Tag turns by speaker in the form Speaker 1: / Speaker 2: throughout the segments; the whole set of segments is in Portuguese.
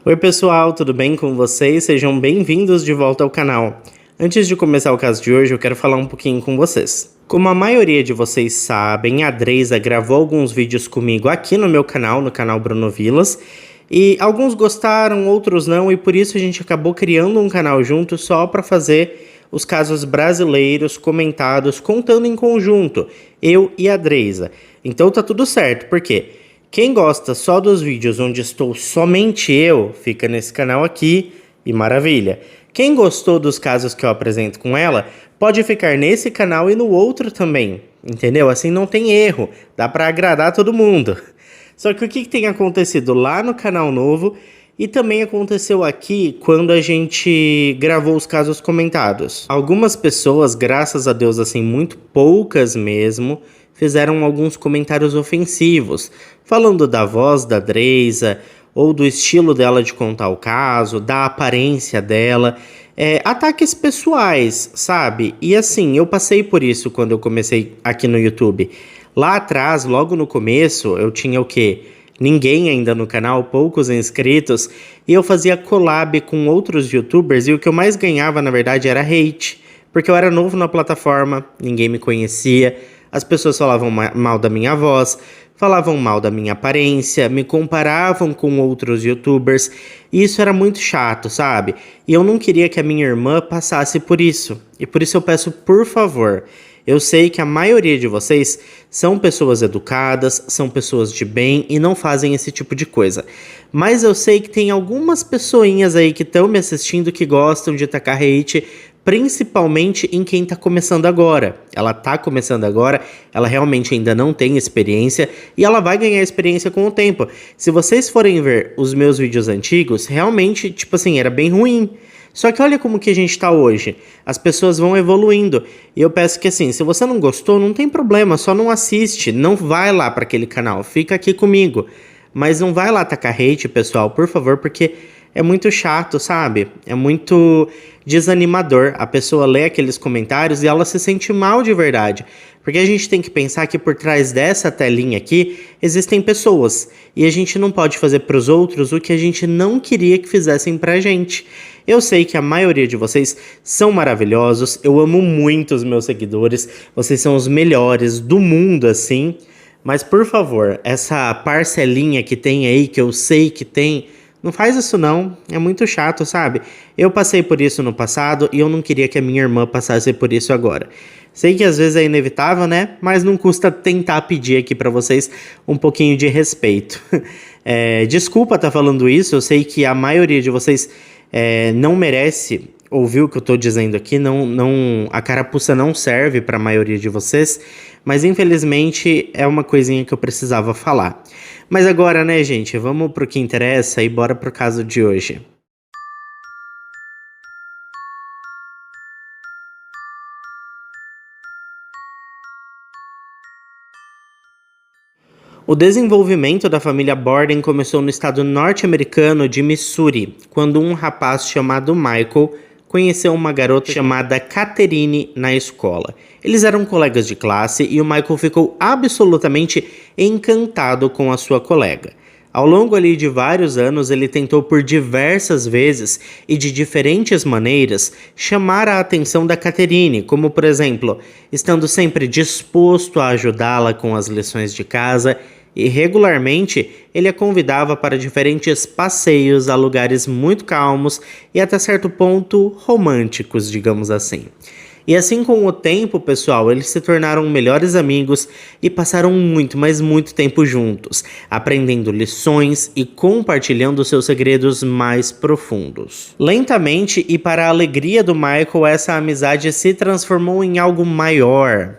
Speaker 1: Oi pessoal, tudo bem com vocês? Sejam bem-vindos de volta ao canal. Antes de começar o caso de hoje, eu quero falar um pouquinho com vocês. Como a maioria de vocês sabem, a Dreisa gravou alguns vídeos comigo aqui no meu canal, no canal Bruno Vilas, e alguns gostaram, outros não, e por isso a gente acabou criando um canal junto só para fazer os casos brasileiros comentados, contando em conjunto, eu e a Dreisa. Então tá tudo certo, por quê? Quem gosta só dos vídeos onde estou somente eu, fica nesse canal aqui e maravilha. Quem gostou dos casos que eu apresento com ela, pode ficar nesse canal e no outro também, entendeu? Assim não tem erro, dá pra agradar todo mundo. Só que o que tem acontecido lá no canal novo e também aconteceu aqui quando a gente gravou os casos comentados. Algumas pessoas, graças a Deus assim, muito poucas mesmo, fizeram alguns comentários ofensivos, falando da voz da Dreisa, ou do estilo dela de contar o caso, da aparência dela, ataques pessoais, sabe? E assim, eu passei por isso quando eu comecei aqui no YouTube. Lá atrás, logo no começo, eu tinha o quê? Ninguém ainda no canal, poucos inscritos, e eu fazia collab com outros youtubers, e o que eu mais ganhava, na verdade, era hate, porque eu era novo na plataforma, ninguém me conhecia. As pessoas falavam mal da minha voz, falavam mal da minha aparência, me comparavam com outros youtubers, e isso era muito chato, sabe? E eu não queria que a minha irmã passasse por isso, e por isso eu peço, por favor, eu sei que a maioria de vocês são pessoas educadas, são pessoas de bem e não fazem esse tipo de coisa. Mas eu sei que tem algumas pessoinhas aí que estão me assistindo que gostam de tacar hate, principalmente em quem tá começando agora. Ela tá começando agora, ela realmente ainda não tem experiência e ela vai ganhar experiência com o tempo. Se vocês forem ver os meus vídeos antigos, realmente, tipo assim, era bem ruim. Só que olha como que a gente tá hoje. As pessoas vão evoluindo. E eu peço que assim, se você não gostou, não tem problema, só não assiste, não vai lá para aquele canal, fica aqui comigo. Mas não vai lá tacar hate, pessoal, por favor, porque é muito chato, sabe? É muito desanimador. A pessoa lê aqueles comentários e ela se sente mal de verdade. Porque a gente tem que pensar que por trás dessa telinha aqui existem pessoas. E a gente não pode fazer para os outros o que a gente não queria que fizessem pra gente. Eu sei que a maioria de vocês são maravilhosos. Eu amo muito os meus seguidores. Vocês são os melhores do mundo, assim. Mas, por favor, essa parcelinha que tem aí, que eu sei que tem, não faz isso não, é muito chato, sabe? Eu passei por isso no passado e eu não queria que a minha irmã passasse por isso agora. Sei que às vezes é inevitável, né? Mas não custa tentar pedir aqui pra vocês um pouquinho de respeito. Desculpa estar falando isso, eu sei que a maioria de vocês não merece ouvir o que eu tô dizendo aqui, a carapuça não serve pra maioria de vocês, mas infelizmente é uma coisinha que eu precisava falar. Mas agora, né, gente, vamos pro que interessa e bora pro caso de hoje. O desenvolvimento da família Borden começou no estado norte-americano de Missouri, quando um rapaz chamado Michael conheceu uma garota chamada Catherine na escola. Eles eram colegas de classe e o Michael ficou absolutamente encantado com a sua colega. Ao longo ali de vários anos, ele tentou por diversas vezes e de diferentes maneiras chamar a atenção da Catherine, como por exemplo, estando sempre disposto a ajudá-la com as lições de casa e regularmente ele a convidava para diferentes passeios a lugares muito calmos e até certo ponto românticos, digamos assim. E assim com o tempo, pessoal, eles se tornaram melhores amigos e passaram muito, mas muito tempo juntos, aprendendo lições e compartilhando seus segredos mais profundos. Lentamente e para a alegria do Michael, essa amizade se transformou em algo maior.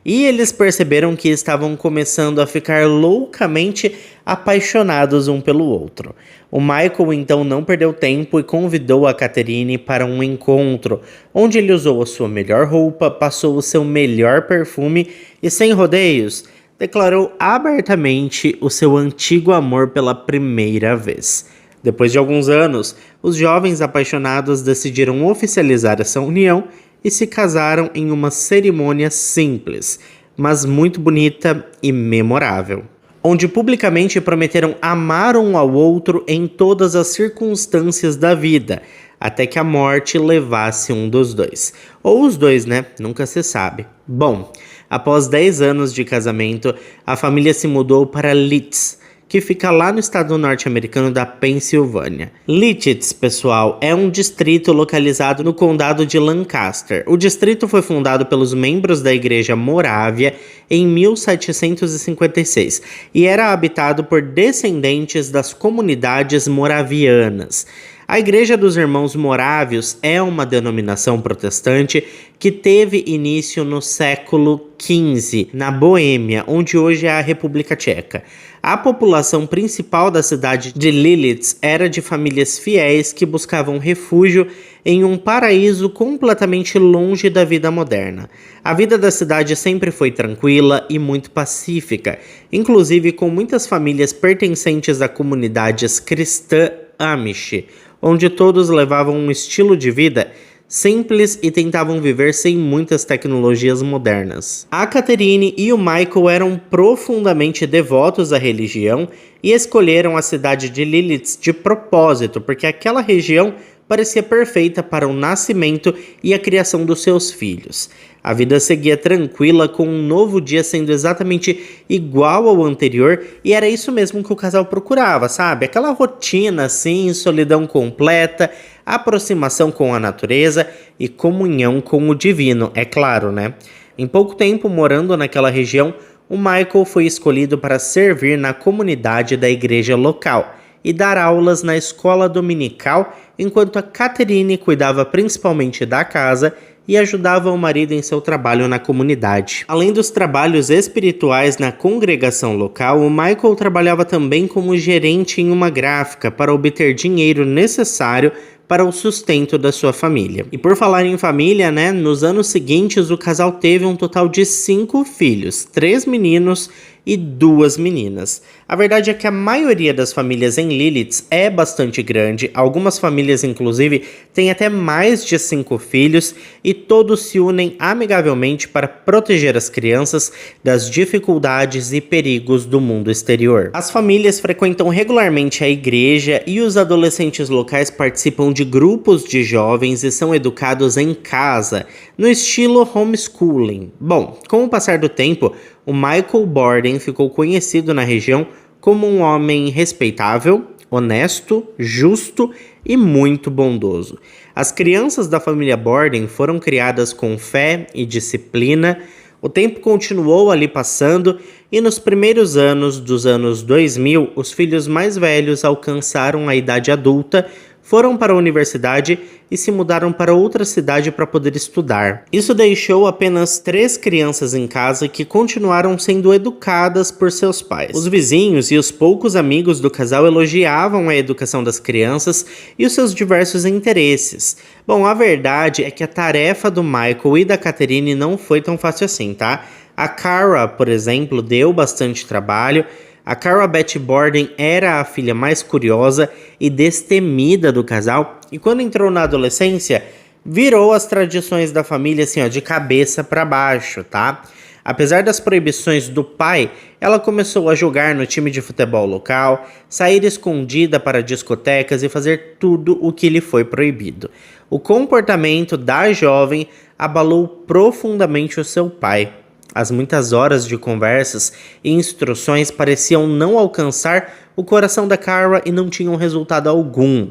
Speaker 1: E eles perceberam que estavam começando a ficar loucamente apaixonados um pelo outro. O Michael então não perdeu tempo e convidou a Catherine para um encontro, onde ele usou a sua melhor roupa, passou o seu melhor perfume e, sem rodeios, declarou abertamente o seu antigo amor pela primeira vez. Depois de alguns anos, os jovens apaixonados decidiram oficializar essa união e se casaram em uma cerimônia simples, mas muito bonita e memorável. onde publicamente prometeram amar um ao outro em todas as circunstâncias da vida, até que a morte levasse um dos dois. Ou os dois, né? Nunca se sabe. Bom, após 10 anos de casamento, a família se mudou para Leeds, que fica lá no estado norte-americano da Pensilvânia. Leeds, pessoal, é um distrito localizado no condado de Lancaster. O distrito foi fundado pelos membros da Igreja Morávia em 1756 e era habitado por descendentes das comunidades moravianas. A Igreja dos Irmãos Morávios é uma denominação protestante que teve início no século XV, na Boêmia, onde hoje é a República Tcheca. A população principal da cidade de Lilitz era de famílias fiéis que buscavam refúgio em um paraíso completamente longe da vida moderna. A vida da cidade sempre foi tranquila e muito pacífica, inclusive com muitas famílias pertencentes a comunidades cristã Amish, onde todos levavam um estilo de vida simples e tentavam viver sem muitas tecnologias modernas. A Catherine e o Michael eram profundamente devotos à religião e escolheram a cidade de Lilith de propósito, porque aquela região parecia perfeita para o nascimento e a criação dos seus filhos. A vida seguia tranquila, com um novo dia sendo exatamente igual ao anterior, e era isso mesmo que o casal procurava, sabe? Aquela rotina assim, solidão completa, aproximação com a natureza e comunhão com o divino, é claro, né? Em pouco tempo morando naquela região, o Michael foi escolhido para servir na comunidade da igreja local e dar aulas na escola dominical, enquanto a Catherine cuidava principalmente da casa e ajudava o marido em seu trabalho na comunidade. Além dos trabalhos espirituais na congregação local, o Michael trabalhava também como gerente em uma gráfica para obter dinheiro necessário para o sustento da sua família. E por falar em família, né, nos anos seguintes o casal teve um total de 5 filhos, 3 meninos e 2 meninas. A verdade é que a maioria das famílias em Lilith é bastante grande, algumas famílias inclusive têm até mais de 5 filhos e todos se unem amigavelmente para proteger as crianças das dificuldades e perigos do mundo exterior. As famílias frequentam regularmente a igreja e os adolescentes locais participam de grupos de jovens e são educados em casa, no estilo homeschooling. Bom, com o passar do tempo, o Michael Borden ficou conhecido na região como um homem respeitável, honesto, justo e muito bondoso. As crianças da família Borden foram criadas com fé e disciplina. O tempo continuou ali passando e nos primeiros anos dos anos 2000, os filhos mais velhos alcançaram a idade adulta, foram para a universidade e se mudaram para outra cidade para poder estudar. Isso deixou apenas 3 crianças em casa que continuaram sendo educadas por seus pais. Os vizinhos e os poucos amigos do casal elogiavam a educação das crianças e os seus diversos interesses. Bom, a verdade é que a tarefa do Michael e da Catherine não foi tão fácil assim, tá? A Cara, por exemplo, deu bastante trabalho. A Cara Beth Borden era a filha mais curiosa e destemida do casal, e quando entrou na adolescência, virou as tradições da família assim, ó, de cabeça para baixo, tá? Apesar das proibições do pai, ela começou a jogar no time de futebol local, sair escondida para discotecas e fazer tudo o que lhe foi proibido. O comportamento da jovem abalou profundamente o seu pai. As muitas horas de conversas e instruções pareciam não alcançar o coração da Cara e não tinham resultado algum.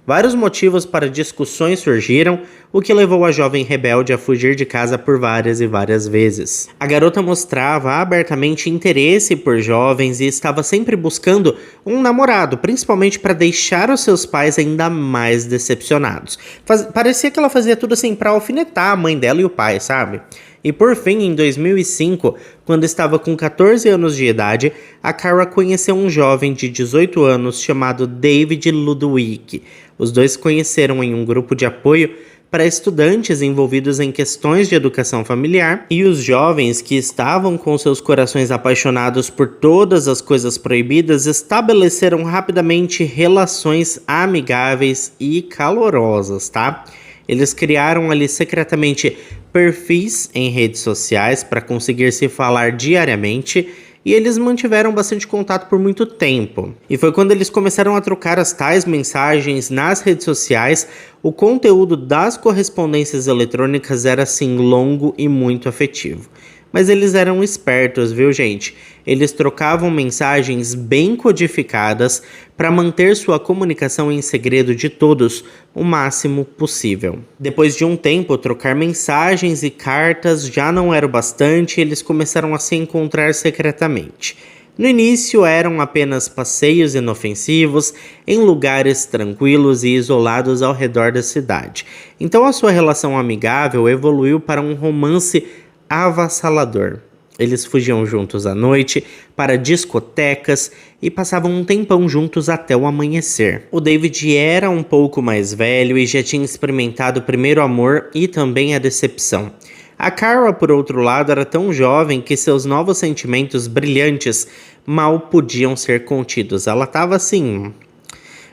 Speaker 1: Vários motivos para discussões surgiram, o que levou a jovem rebelde a fugir de casa por várias e várias vezes. A garota mostrava abertamente interesse por jovens e estava sempre buscando um namorado, principalmente para deixar os seus pais ainda mais decepcionados. Parecia que ela fazia tudo assim para alfinetar a mãe dela e o pai, sabe? E por fim, em 2005, quando estava com 14 anos de idade, a Cara conheceu um jovem de 18 anos chamado David Ludwig. Os dois se conheceram em um grupo de apoio para estudantes envolvidos em questões de educação familiar, e os jovens que estavam com seus corações apaixonados por todas as coisas proibidas estabeleceram rapidamente relações amigáveis e calorosas, tá? Eles criaram ali secretamente perfis em redes sociais para conseguir se falar diariamente e eles mantiveram bastante contato por muito tempo. E foi quando eles começaram a trocar as tais mensagens nas redes sociais. O conteúdo das correspondências eletrônicas era assim longo e muito afetivo. Mas eles eram espertos, viu, gente? Eles trocavam mensagens bem codificadas para manter sua comunicação em segredo de todos o máximo possível. Depois de um tempo, trocar mensagens e cartas já não era o bastante e eles começaram a se encontrar secretamente. No início eram apenas passeios inofensivos em lugares tranquilos e isolados ao redor da cidade. Então a sua relação amigável evoluiu para um romance avassalador. Eles fugiam juntos à noite para discotecas e passavam um tempão juntos até o amanhecer. O David era um pouco mais velho e já tinha experimentado o primeiro amor e também a decepção. A Cara, por outro lado, era tão jovem que seus novos sentimentos brilhantes mal podiam ser contidos. Ela estava assim...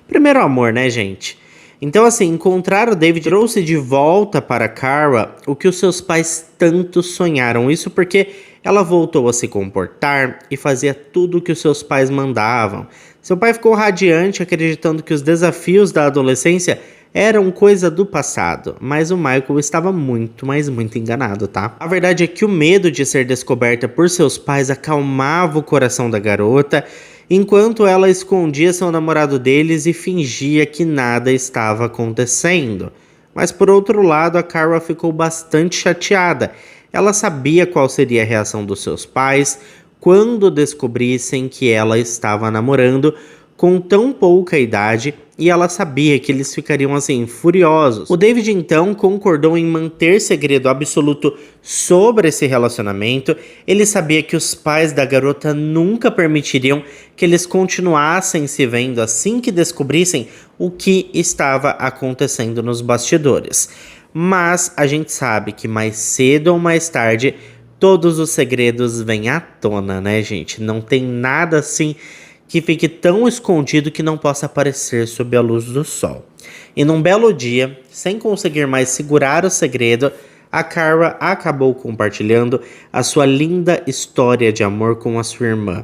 Speaker 1: Primeiro amor, né, gente? Então, assim, encontrar o David trouxe de volta para Cara o que os seus pais tanto sonharam. Isso porque ela voltou a se comportar e fazia tudo o que os seus pais mandavam. Seu pai ficou radiante, acreditando que os desafios da adolescência eram coisa do passado, mas o Michael estava muito, mas muito enganado, tá? A verdade é que o medo de ser descoberta por seus pais acalmava o coração da garota, enquanto ela escondia seu namorado deles e fingia que nada estava acontecendo. Mas por outro lado, a Cara ficou bastante chateada. Ela sabia qual seria a reação dos seus pais quando descobrissem que ela estava namorando com tão pouca idade, e ela sabia que eles ficariam assim furiosos. O David então concordou em manter segredo absoluto sobre esse relacionamento. Ele sabia que os pais da garota nunca permitiriam que eles continuassem se vendo assim que descobrissem o que estava acontecendo nos bastidores. Mas a gente sabe que mais cedo ou mais tarde todos os segredos vêm à tona, né, gente? Não tem nada assim que fique tão escondido que não possa aparecer sob a luz do sol. E num belo dia, sem conseguir mais segurar o segredo, a Cara acabou compartilhando a sua linda história de amor com a sua irmã.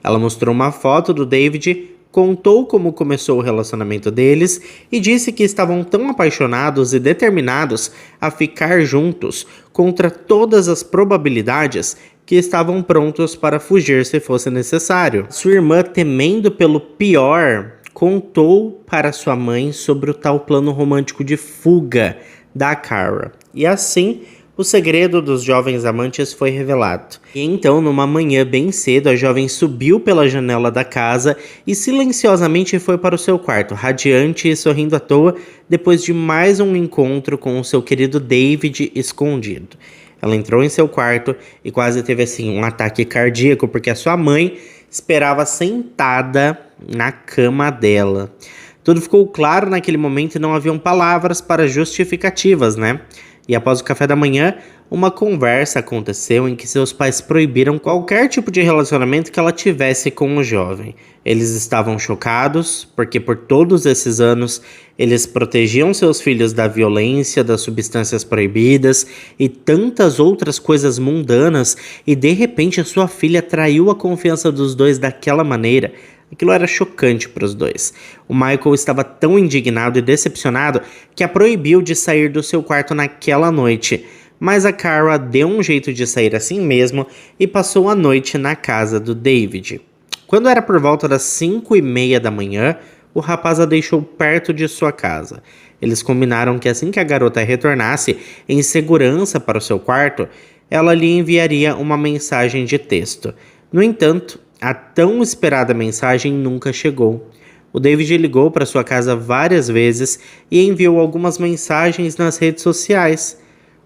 Speaker 1: Ela mostrou uma foto do David, contou como começou o relacionamento deles e disse que estavam tão apaixonados e determinados a ficar juntos contra todas as probabilidades que estavam prontos para fugir se fosse necessário. Sua irmã, temendo pelo pior, contou para sua mãe sobre o tal plano romântico de fuga da Cara. E assim, o segredo dos jovens amantes foi revelado. E então, numa manhã bem cedo, a jovem subiu pela janela da casa e silenciosamente foi para o seu quarto, radiante e sorrindo à toa, depois de mais um encontro com o seu querido David escondido. Ela entrou em seu quarto e quase teve assim um ataque cardíaco, porque a sua mãe esperava sentada na cama dela. Tudo ficou claro naquele momento e não haviam palavras para justificativas, né? E após o café da manhã, uma conversa aconteceu em que seus pais proibiram qualquer tipo de relacionamento que ela tivesse com o jovem. Eles estavam chocados, porque por todos esses anos eles protegiam seus filhos da violência, das substâncias proibidas e tantas outras coisas mundanas, e de repente a sua filha traiu a confiança dos dois daquela maneira. Aquilo era chocante para os dois. O Michael estava tão indignado e decepcionado que a proibiu de sair do seu quarto naquela noite. Mas a Cara deu um jeito de sair assim mesmo e passou a noite na casa do David. Quando era por volta das 5:30 da manhã, o rapaz a deixou perto de sua casa. Eles combinaram que assim que a garota retornasse em segurança para o seu quarto, ela lhe enviaria uma mensagem de texto. No entanto, a tão esperada mensagem nunca chegou. O David ligou para sua casa várias vezes e enviou algumas mensagens nas redes sociais.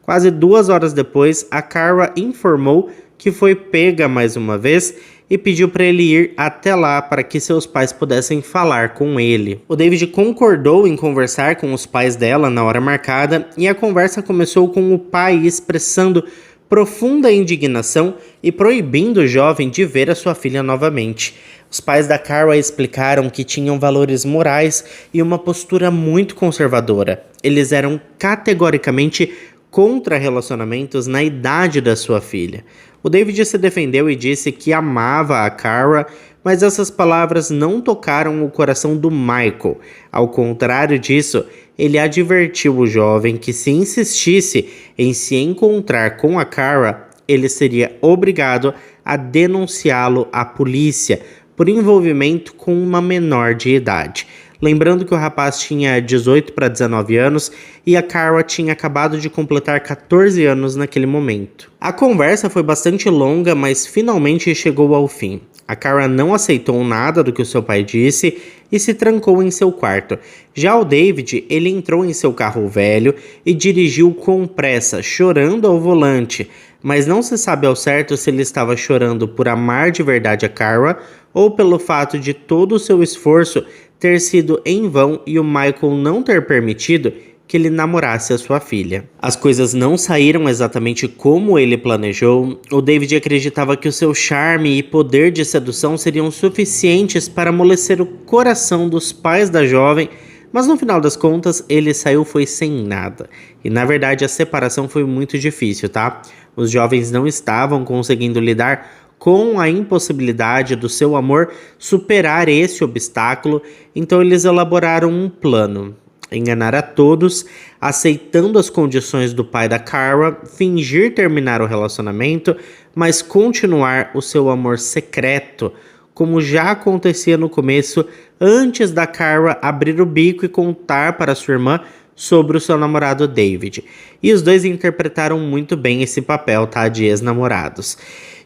Speaker 1: Quase 2 horas depois, a Cara informou que foi pega mais uma vez e pediu para ele ir até lá para que seus pais pudessem falar com ele. O David concordou em conversar com os pais dela na hora marcada e a conversa começou com o pai expressando profunda indignação e proibindo o jovem de ver a sua filha novamente. Os pais da Cara explicaram que tinham valores morais e uma postura muito conservadora. Eles eram categoricamente contra relacionamentos na idade da sua filha. O David se defendeu e disse que amava a Cara, mas essas palavras não tocaram o coração do Michael. Ao contrário disso, ele advertiu o jovem que se insistisse em se encontrar com a Cara, ele seria obrigado a denunciá-lo à polícia por envolvimento com uma menor de idade. Lembrando que o rapaz tinha 18 para 19 anos e a Cara tinha acabado de completar 14 anos naquele momento. A conversa foi bastante longa, mas finalmente chegou ao fim. A Cara não aceitou nada do que o seu pai disse e se trancou em seu quarto. Já o David, ele entrou em seu carro velho e dirigiu com pressa, chorando ao volante. Mas não se sabe ao certo se ele estava chorando por amar de verdade a Cara ou pelo fato de todo o seu esforço ter sido em vão e o Michael não ter permitido que ele namorasse a sua filha. As coisas não saíram exatamente como ele planejou. O David acreditava que o seu charme e poder de sedução seriam suficientes para amolecer o coração dos pais da jovem, mas no final das contas ele saiu foi sem nada. E na verdade a separação foi muito difícil, tá? Os jovens não estavam conseguindo lidar com a impossibilidade do seu amor superar esse obstáculo, então eles elaboraram um plano. Enganar a todos, aceitando as condições do pai da Cara, fingir terminar o relacionamento, mas continuar o seu amor secreto, como já acontecia no começo, antes da Cara abrir o bico e contar para sua irmã sobre o seu namorado David. E os dois interpretaram muito bem esse papel, tá, de ex-namorados.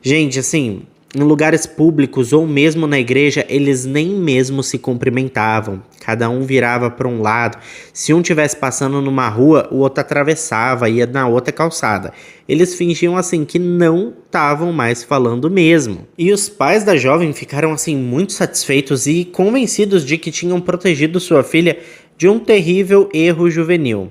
Speaker 1: Gente, assim, em lugares públicos ou mesmo na igreja, eles nem mesmo se cumprimentavam. Cada um virava para um lado. Se um estivesse passando numa rua, o outro atravessava, ia na outra calçada. Eles fingiam assim que não estavam mais falando mesmo. E os pais da jovem ficaram assim muito satisfeitos e convencidos de que tinham protegido sua filha de um terrível erro juvenil.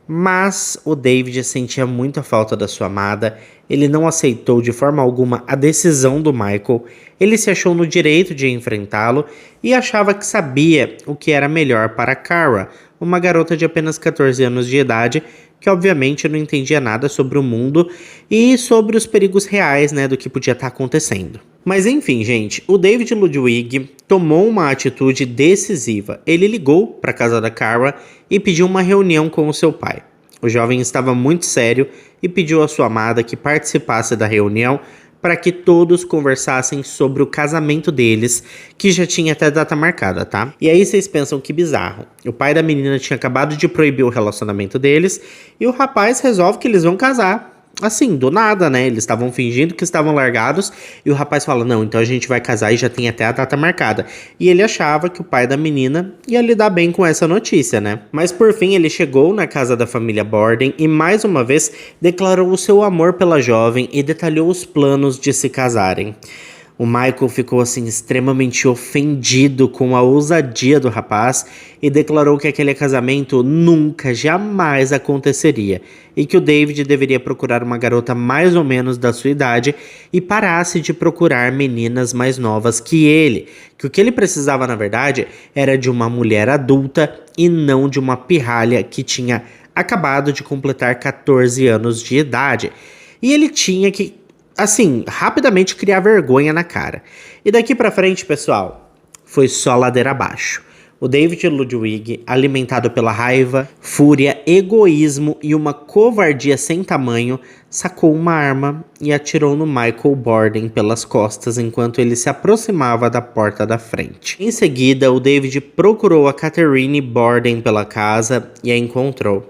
Speaker 1: Mas o David sentia muita falta da sua amada, ele não aceitou de forma alguma a decisão do Michael, ele se achou no direito de enfrentá-lo e achava que sabia o que era melhor para Cara, uma garota de apenas 14 anos de idade, que obviamente não entendia nada sobre o mundo e sobre os perigos reais, do que podia estar acontecendo. Mas enfim, gente, o David Ludwig tomou uma atitude decisiva. Ele ligou para a casa da Cara e pediu uma reunião com o seu pai. O jovem estava muito sério e pediu à sua amada que participasse da reunião para que todos conversassem sobre o casamento deles, que já tinha até data marcada, tá? E aí vocês pensam que bizarro. O pai da menina tinha acabado de proibir o relacionamento deles e o rapaz resolve que eles vão casar. Assim, do nada, Eles estavam fingindo que estavam largados e o rapaz fala, não, então a gente vai casar e já tem até a data marcada. E ele achava que o pai da menina ia lidar bem com essa notícia, Mas por fim ele chegou na casa da família Borden e mais uma vez declarou o seu amor pela jovem e detalhou os planos de se casarem. O Michael ficou assim extremamente ofendido com a ousadia do rapaz e declarou que aquele casamento nunca, jamais aconteceria e que o David deveria procurar uma garota mais ou menos da sua idade e parasse de procurar meninas mais novas que ele, que o que ele precisava na verdade era de uma mulher adulta e não de uma pirralha que tinha acabado de completar 14 anos de idade. E ele tinha que rapidamente criar vergonha na cara. E daqui pra frente, pessoal, foi só ladeira abaixo. O David Ludwig, alimentado pela raiva, fúria, egoísmo e uma covardia sem tamanho, sacou uma arma e atirou no Michael Borden pelas costas enquanto ele se aproximava da porta da frente. Em seguida, o David procurou a Catherine Borden pela casa e a encontrou.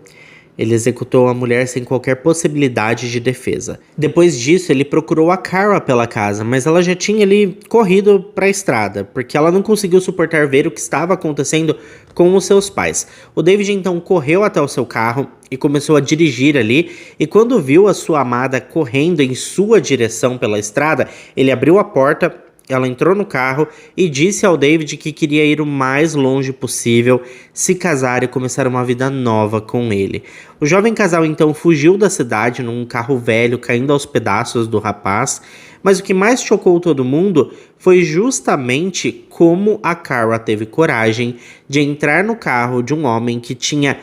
Speaker 1: Ele executou a mulher sem qualquer possibilidade de defesa. Depois disso, ele procurou a Cara pela casa, mas ela já tinha corrido para a estrada, porque ela não conseguiu suportar ver o que estava acontecendo com os seus pais. O David então correu até o seu carro e começou a dirigir ali, e quando viu a sua amada correndo em sua direção pela estrada, ele abriu a porta. Ela entrou no carro e disse ao David que queria ir o mais longe possível, se casar e começar uma vida nova com ele. O jovem casal então fugiu da cidade num carro velho caindo aos pedaços do rapaz, mas o que mais chocou todo mundo foi justamente como a Cara teve coragem de entrar no carro de um homem que tinha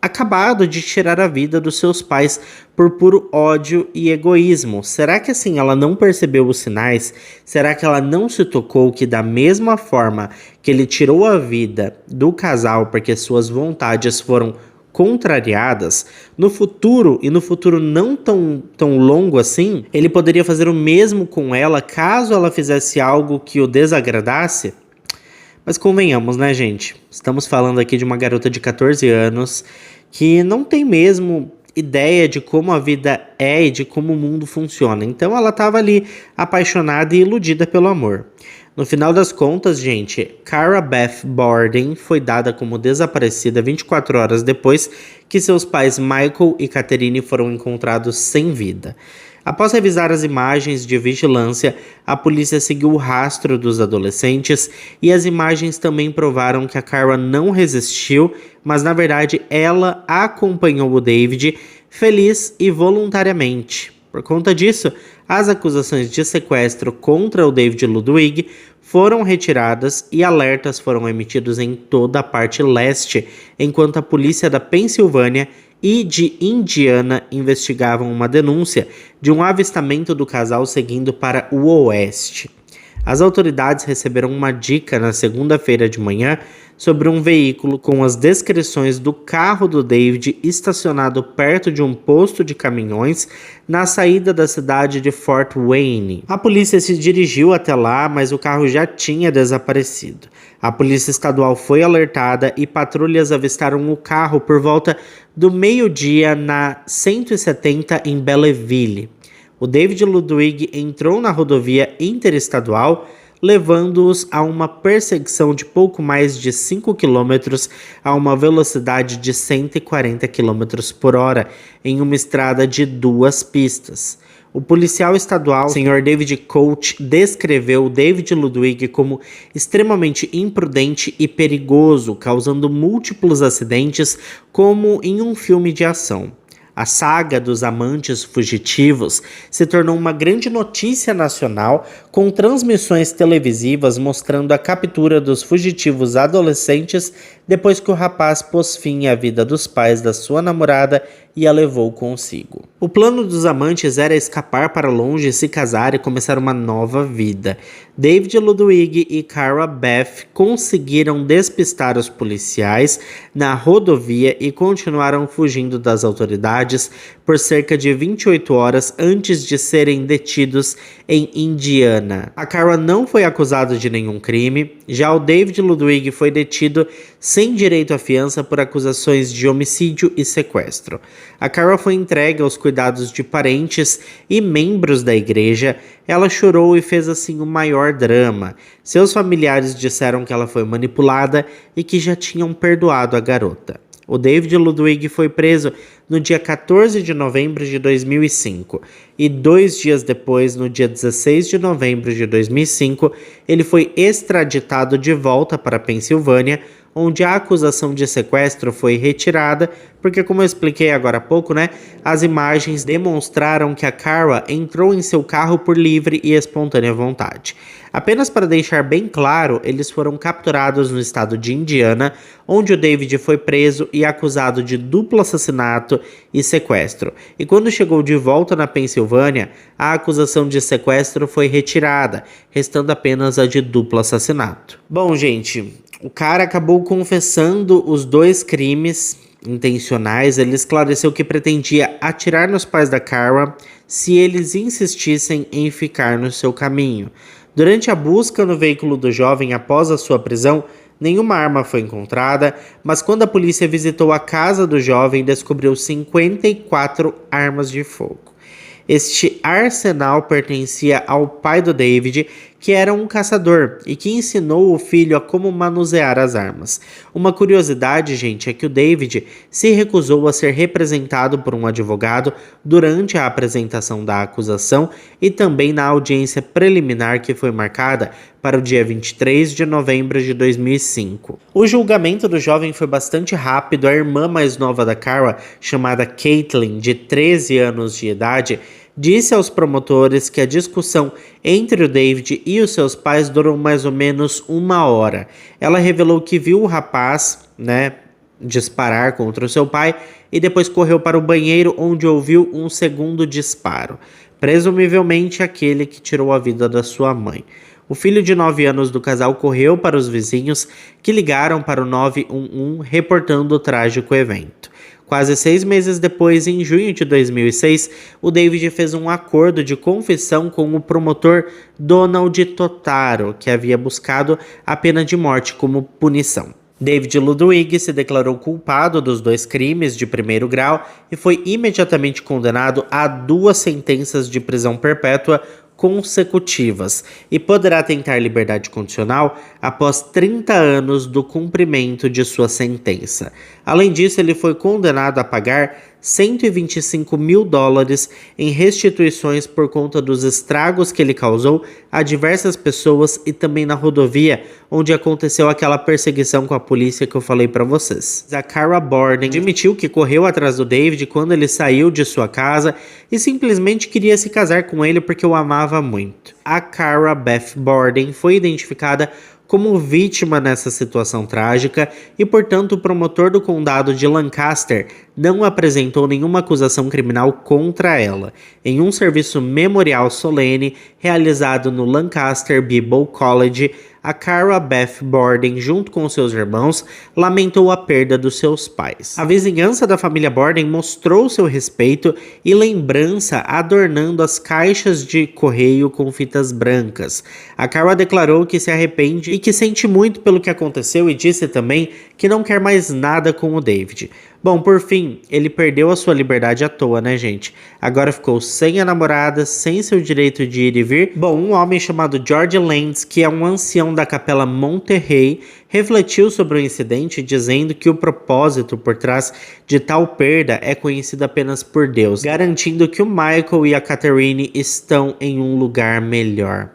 Speaker 1: acabado de tirar a vida dos seus pais por puro ódio e egoísmo. Será que assim ela não percebeu os sinais? Será que ela não se tocou que da mesma forma que ele tirou a vida do casal porque suas vontades foram contrariadas, no futuro, e no futuro não tão longo assim, ele poderia fazer o mesmo com ela caso ela fizesse algo que o desagradasse? Mas convenhamos, né, gente? Estamos falando aqui de uma garota de 14 anos que não tem mesmo ideia de como a vida é e de como o mundo funciona. Então ela estava ali apaixonada e iludida pelo amor. No final das contas, gente, Cara Beth Borden foi dada como desaparecida 24 horas depois que seus pais Michael e Catherine foram encontrados sem vida. Após revisar as imagens de vigilância, a polícia seguiu o rastro dos adolescentes e as imagens também provaram que a Cara não resistiu, mas na verdade ela acompanhou o David feliz e voluntariamente. Por conta disso, as acusações de sequestro contra o David Ludwig foram retiradas e alertas foram emitidos em toda a parte leste, enquanto a polícia da Pensilvânia e de Indiana investigavam uma denúncia de um avistamento do casal seguindo para o oeste. As autoridades receberam uma dica na segunda-feira de manhã sobre um veículo com as descrições do carro do David estacionado perto de um posto de caminhões na saída da cidade de Fort Wayne. A polícia se dirigiu até lá, mas o carro já tinha desaparecido. A polícia estadual foi alertada e patrulhas avistaram o carro por volta do meio-dia na 170 em Belleville. O David Ludwig entrou na rodovia interestadual, levando-os a uma perseguição de pouco mais de 5 km a uma velocidade de 140 km por hora em uma estrada de 2 pistas. O policial estadual, Sr. David Coach, descreveu David Ludwig como extremamente imprudente e perigoso, causando múltiplos acidentes como em um filme de ação. A saga dos amantes fugitivos se tornou uma grande notícia nacional, com transmissões televisivas mostrando a captura dos fugitivos adolescentes depois que o rapaz pôs fim à vida dos pais da sua namorada e a levou consigo. O plano dos amantes era escapar para longe, se casar e começar uma nova vida. David Ludwig e Cara Beth conseguiram despistar os policiais na rodovia e continuaram fugindo das autoridades por cerca de 28 horas antes de serem detidos em Indiana. A Cara não foi acusada de nenhum crime, já o David Ludwig foi detido sem direito à fiança por acusações de homicídio e sequestro. A Cara foi entregue aos cuidados de parentes e membros da igreja. Ela chorou e fez assim o maior drama. Seus familiares disseram que ela foi manipulada e que já tinham perdoado a garota. O David Ludwig foi preso no dia 14 de novembro de 2005 e 2 dias depois, no dia 16 de novembro de 2005, ele foi extraditado de volta para a Pensilvânia, onde a acusação de sequestro foi retirada, porque como eu expliquei agora há pouco, as imagens demonstraram que a Cara entrou em seu carro por livre e espontânea vontade. Apenas para deixar bem claro, eles foram capturados no estado de Indiana, onde o David foi preso e acusado de duplo assassinato e sequestro. E quando chegou de volta na Pensilvânia, a acusação de sequestro foi retirada, restando apenas a de duplo assassinato. Bom, gente, o cara acabou confessando os 2 crimes intencionais. Ele esclareceu que pretendia atirar nos pais da Cara se eles insistissem em ficar no seu caminho. Durante a busca no veículo do jovem após a sua prisão, nenhuma arma foi encontrada, mas quando a polícia visitou a casa do jovem, descobriu 54 armas de fogo. Este arsenal pertencia ao pai do David, que era um caçador e que ensinou o filho a como manusear as armas. Uma curiosidade, gente, é que o David se recusou a ser representado por um advogado durante a apresentação da acusação e também na audiência preliminar que foi marcada para o dia 23 de novembro de 2005. O julgamento do jovem foi bastante rápido. A irmã mais nova da Cara, chamada Caitlin, de 13 anos de idade, disse aos promotores que a discussão entre o David e os seus pais durou mais ou menos 1 hora. Ela revelou que viu o rapaz, disparar contra o seu pai e depois correu para o banheiro, onde ouviu um segundo disparo, presumivelmente aquele que tirou a vida da sua mãe. O filho de 9 anos do casal correu para os vizinhos, que ligaram para o 911 reportando o trágico evento. Quase 6 meses depois, em junho de 2006, o David fez um acordo de confissão com o promotor Donald Totaro, que havia buscado a pena de morte como punição. David Ludwig se declarou culpado dos 2 crimes de primeiro grau e foi imediatamente condenado a 2 sentenças de prisão perpétua consecutivas e poderá tentar liberdade condicional após 30 anos do cumprimento de sua sentença. Além disso, ele foi condenado a pagar $125 mil em restituições por conta dos estragos que ele causou a diversas pessoas e também na rodovia onde aconteceu aquela perseguição com a polícia que eu falei para vocês. A Cara Borden admitiu que correu atrás do David quando ele saiu de sua casa e simplesmente queria se casar com ele porque o amava muito. A Cara Beth Borden foi identificada como vítima nessa situação trágica e, portanto, o promotor do condado de Lancaster não apresentou nenhuma acusação criminal contra ela. Em um serviço memorial solene realizado no Lancaster Bible College, a Cara Beth Borden, junto com seus irmãos, lamentou a perda dos seus pais. A vizinhança da família Borden mostrou seu respeito e lembrança adornando as caixas de correio com fitas brancas. A Cara declarou que se arrepende e que sente muito pelo que aconteceu e disse também que não quer mais nada com o David. Bom, por fim, ele perdeu a sua liberdade à toa, né, gente? Agora ficou sem a namorada, sem seu direito de ir e vir. Bom, um homem chamado George Lenz, que é um ancião da capela Monterrey, refletiu sobre o incidente, dizendo que o propósito por trás de tal perda é conhecido apenas por Deus, garantindo que o Michael e a Catherine estão em um lugar melhor.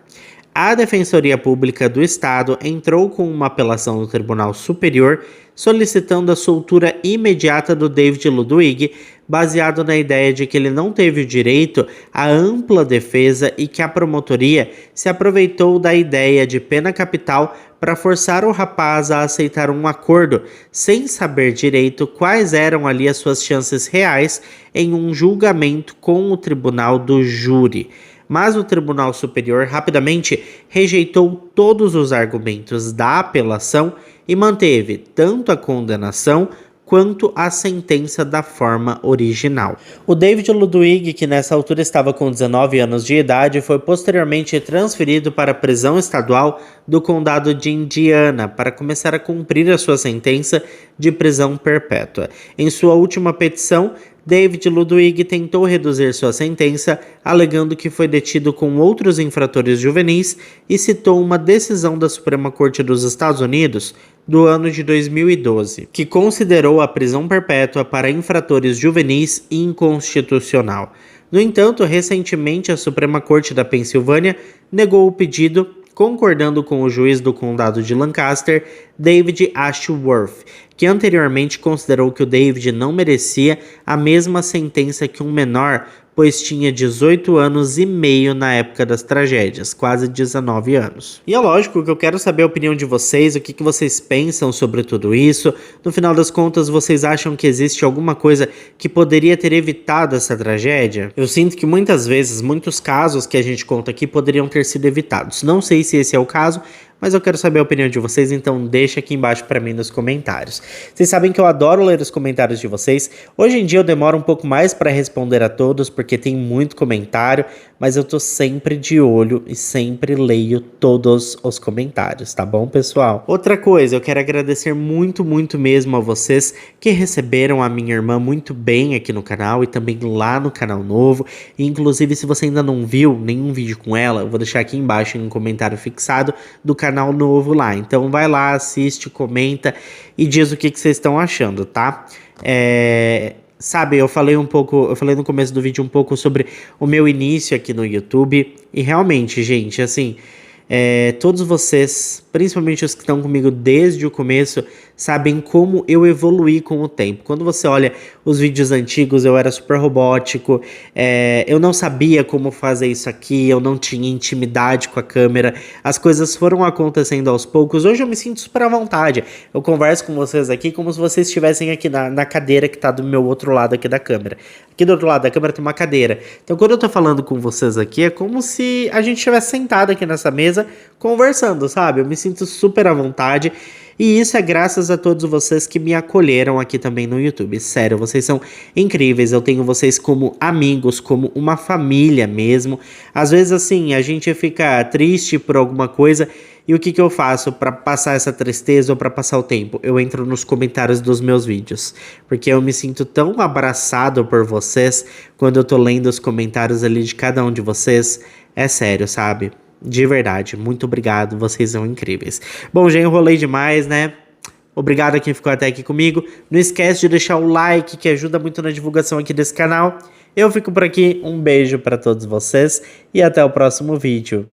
Speaker 1: A Defensoria Pública do Estado entrou com uma apelação no Tribunal Superior solicitando a soltura imediata do David Ludwig, baseado na ideia de que ele não teve o direito à ampla defesa e que a promotoria se aproveitou da ideia de pena capital para forçar o rapaz a aceitar um acordo, sem saber direito quais eram ali as suas chances reais em um julgamento com o tribunal do júri. Mas o Tribunal Superior rapidamente rejeitou todos os argumentos da apelação e manteve tanto a condenação quanto a sentença da forma original. O David Ludwig, que nessa altura estava com 19 anos de idade, foi posteriormente transferido para a prisão estadual do condado de Indiana para começar a cumprir a sua sentença de prisão perpétua. Em sua última petição, David Ludwig tentou reduzir sua sentença, alegando que foi detido com outros infratores juvenis e citou uma decisão da Suprema Corte dos Estados Unidos do ano de 2012, que considerou a prisão perpétua para infratores juvenis inconstitucional. No entanto, recentemente a Suprema Corte da Pensilvânia negou o pedido, concordando com o juiz do condado de Lancaster, David Ashworth, que anteriormente considerou que o David não merecia a mesma sentença que um menor, pois tinha 18 anos e meio na época das tragédias, quase 19 anos. E é lógico que eu quero saber a opinião de vocês, o que vocês pensam sobre tudo isso. No final das contas, vocês acham que existe alguma coisa que poderia ter evitado essa tragédia? Eu sinto que muitas vezes, muitos casos que a gente conta aqui poderiam ter sido evitados. Não sei se esse é o caso, mas eu quero saber a opinião de vocês, então deixa aqui embaixo pra mim nos comentários. Vocês sabem que eu adoro ler os comentários de vocês. Hoje em dia eu demoro um pouco mais para responder a todos, porque tem muito comentário, mas eu tô sempre de olho e sempre leio todos os comentários, tá bom, pessoal? Outra coisa, eu quero agradecer muito, muito mesmo a vocês que receberam a minha irmã muito bem aqui no canal e também lá no canal novo. E, inclusive, se você ainda não viu nenhum vídeo com ela, eu vou deixar aqui embaixo em um comentário fixado do canal novo lá. Então vai lá, assiste, comenta e diz o que vocês estão achando, tá? Sabe, eu falei no começo do vídeo um pouco sobre o meu início aqui no YouTube e realmente, gente, assim, todos vocês, principalmente os que estão comigo desde o começo, sabem como eu evoluí com o tempo. Quando você olha os vídeos antigos, eu era super robótico, eu não sabia como fazer isso aqui, eu não tinha intimidade com a câmera, as coisas foram acontecendo aos poucos. Hoje eu me sinto super à vontade, eu converso com vocês aqui como se vocês estivessem aqui na cadeira que tá do meu outro lado aqui da câmera. Aqui do outro lado da câmera tem uma cadeira. Então quando eu tô falando com vocês aqui, é como se a gente estivesse sentado aqui nessa mesa conversando, sabe? Eu me sinto super à vontade. E isso é graças a todos vocês que me acolheram aqui também no YouTube. Sério, vocês são incríveis. Eu tenho vocês como amigos, como uma família mesmo. Às vezes, assim, a gente fica triste por alguma coisa. E o que que eu faço para passar essa tristeza ou para passar o tempo? Eu entro nos comentários dos meus vídeos. Porque eu me sinto tão abraçado por vocês quando eu tô lendo os comentários ali de cada um de vocês. É sério, sabe? De verdade, muito obrigado, vocês são incríveis. Bom, já enrolei demais, né? Obrigado a quem ficou até aqui comigo. Não esquece de deixar o like, que ajuda muito na divulgação aqui desse canal. Eu fico por aqui, um beijo para todos vocês e até o próximo vídeo.